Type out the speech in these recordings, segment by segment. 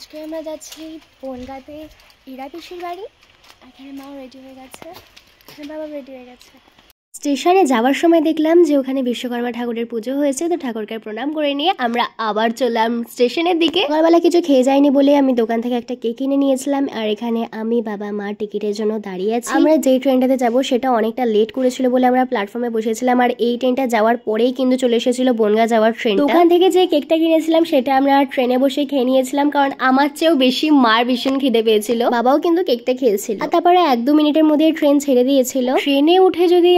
আজকে আমরা যাচ্ছি বনগাঁতে ইরা পিসির বাড়ি। এখানে মাও রেডি হয়ে গেছে, এখানে বাবা রেডি হয়ে গেছে। স্টেশনে যাওয়ার সময় দেখলাম যে ওখানে বিশ্বকর্মা ঠাকুরের পুজো হয়েছে, তো ঠাকুরকে প্রণাম করে নিয়ে আমরা আবার চললাম স্টেশনের দিকে। সকালবেলা কিছু খেয়ে যায়নি বলে আমি দোকান থেকে একটা কেক কিনে নিয়েছিলাম, আর এখানে আমি বাবা মা টিকিটের জন্য দাঁড়িয়ে আছি। আমরা যেই ট্রেনটাতে যাব সেটা অনেকটা লেট করেছিল বলে আমরা প্ল্যাটফর্মে বসেছিলাম, আর এই ট্রেনটা যাওয়ার পরেই কিন্তু চলে এসেছিল বনগাঁ যাওয়ার ট্রেন। দোকান থেকে যে কেকটা কিনেছিলাম সেটা আমরা ট্রেনে বসে খেয়ে নিয়েছিলাম, কারণ আমার চেয়েও বেশি মার ভীষণ খিদে পেয়েছিল। বাবাও কিন্তু কেকটা খেয়েছিল। আর তারপরে 1-2 মিনিটের মধ্যে ট্রেন ছেড়ে দিয়েছিল। ট্রেনে উঠে যদি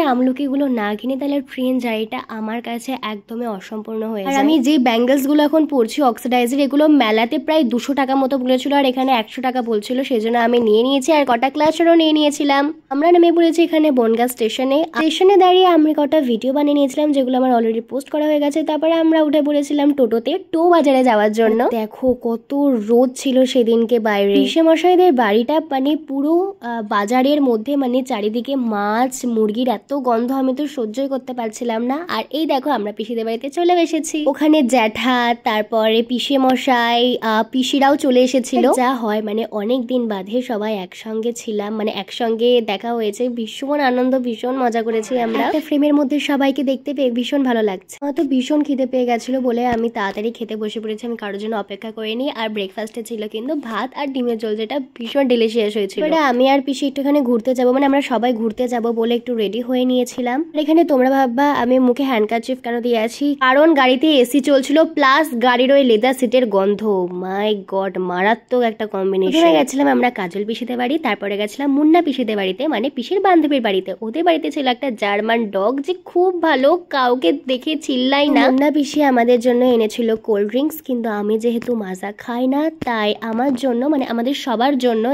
গুলো না কিনে তাহলে ট্রেন জার্নিটা আমার কাছে একদমই অসম্পূর্ণ হয়ে যায়। আর আমি যে ব্যাঙ্গেলস গুলো এখন পরছি অক্সিডাইজার, এগুলো মেলাতে প্রায় 200 টাকা মতো বলেছিল, আর এখানে 100 টাকা বলছিল, সেজন্য আমি নিয়ে নিয়েছি। আর কটা ক্লাচেরও নিয়ে নিয়েছিলাম। আমরা নেমে পড়েছি এখানে বনগাঁ স্টেশনে দাঁড়িয়ে আমি কটা ভিডিও বানিয়ে নিয়েছিলাম, যেগুলো আমার অলরেডি পোস্ট করা হয়ে গেছে। তারপরে আমরা উঠে পড়েছিলাম টোটোতে টো বাজারে যাওয়ার জন্য। দেখো কত রোদ ছিল সেদিনকে বাইরে। পিসে মশাইদের বাড়িটা মানে পুরো বাজারের মধ্যে, মানে চারিদিকে মাছ মুরগির এত গন্ধ, আমি তো সহ্যই করতে পারছিলাম না। আর এই দেখো আমরা পিসিদের বাড়িতে চলে এসেছি। ওখানে জ্যাঠা, তারপরে পিসে মশাই, পিসিরাও চলে এসেছিল। যা হয় মানে অনেক দিন বাদে সবাই একসঙ্গে ছিলাম, মানে একসঙ্গে দেখা হয়েছে, ভীষণ আনন্দ, ভীষণ মজা করেছি আমরা। একটা ফ্রেমের মধ্যে সবাইকে দেখতে পেয়ে ভীষণ ভালো লাগছে। আমার তো ভীষণ খিদে পেয়ে গেছিল বলে আমি তাড়াতাড়ি খেতে বসে পড়েছি, আমি কারোর জন্য অপেক্ষা করিনি। আর ব্রেকফাস্টে ছিল কিন্তু ভাত আর ডিমের ঝোল, যেটা ভীষণ ডিলিশিয়াস হয়েছিল। আমি আর পিসি একটুখানি ঘুরতে যাবো, মানে আমরা সবাই ঘুরতে যাব বলে একটু রেডি হয়ে নিয়েছিলাম। এখানে তোমরা ভাববা আমি মুখে হ্যান্ডকারচিফ কেন দিয়ে আছি, কারণ গাড়িতে এসি চলছিল, প্লাস গাড়ির ওই লেদার সিটের গন্ধ, মাই গড মারাত্মক একটা কম্বিনেশন। গেছিলাম আমরা কাজল পিসিদের বাড়ি, তারপরে গেছিলাম মুন্না পিসিদের বাড়িতে, মানে পিসির বান্ধবীর বাড়িতে। ওদের বাড়িতে ছিল একটা জার্মান ডগ, যে খুব ভালো, কাউকে দেখে চিল্লাই না। মুন্না পিসি আমাদের জন্য এনেছিল কোল্ড ড্রিঙ্কস, কিন্তু আমি যেহেতু মাজা খাই না, তাই আমার জন্য মানে আমাদের সবার জন্য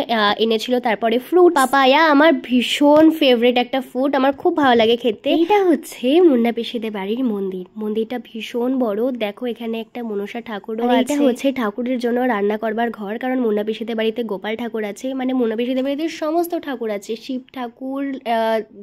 এনেছিল তারপরে ফ্রুট পাপায়া। আমার ভীষণ ফেভারিট একটা ফুড, আমার খুব ভালো লাগে খেতে। এটা হচ্ছে মুন্না পিসিদের বাড়ির মন্দির। মন্দিরটা ভীষণ বড়, দেখো এখানে একটা মনসা ঠাকুরও আছে। এটা হচ্ছে ঠাকুরের জন্য রান্না করবার ঘর, কারণ মুন্না পিসিদের বাড়িতে গোপাল ঠাকুর আছে, মানে মুন্না পিসিদের বাড়িতে সমস্ত ঠাকুর আছে, শিব ঠাকুর,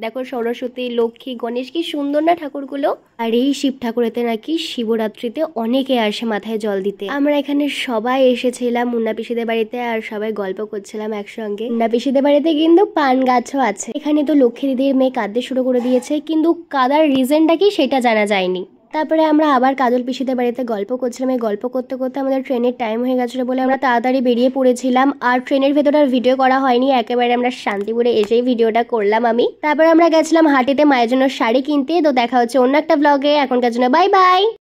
দেখো সরস্বতী, লক্ষ্মী, গণেশ, কি সুন্দর না ঠাকুরগুলো। আর এই শিব ঠাকুরেতে নাকি শিবরাত্রিতে অনেকে আসে মাথায় জল দিতে। আমরা এখানে সবাই এসেছিলাম মুন্না পিসিদের বাড়িতে, আর সবাই গল্প করছিলাম একসঙ্গে। মুন্না পিসিদের বাড়িতে কিন্তু পান গাছও আছে। এখানে তো লক্ষ্মী দিদির মেয়ে কাঁদতে শুরু করে দিয়েছে, কিন্তু কাদার রিজনটা কি সেটা জানা যায়নি। তারপরে আমরা আবার কাজল পিসিদের বাড়িতে গল্প করছিলাম। এই গল্প করতে করতে আমাদের ট্রেনের টাইম হয়ে গেছিল বলে আমরা তাড়াতাড়ি বেরিয়ে পড়েছিলাম। আর ট্রেনের ভেতরে আর ভিডিও করা হয়নি, একেবারে আমরা শান্তিপুরে এসেই ভিডিওটা করলাম আমি। তারপরে আমরা গেছিলাম হাটিতে মায়ের জন্য শাড়ি কিনতে। তো দেখা হচ্ছে অন্য একটা ব্লগে, এখনকার জন্য বাই বাই।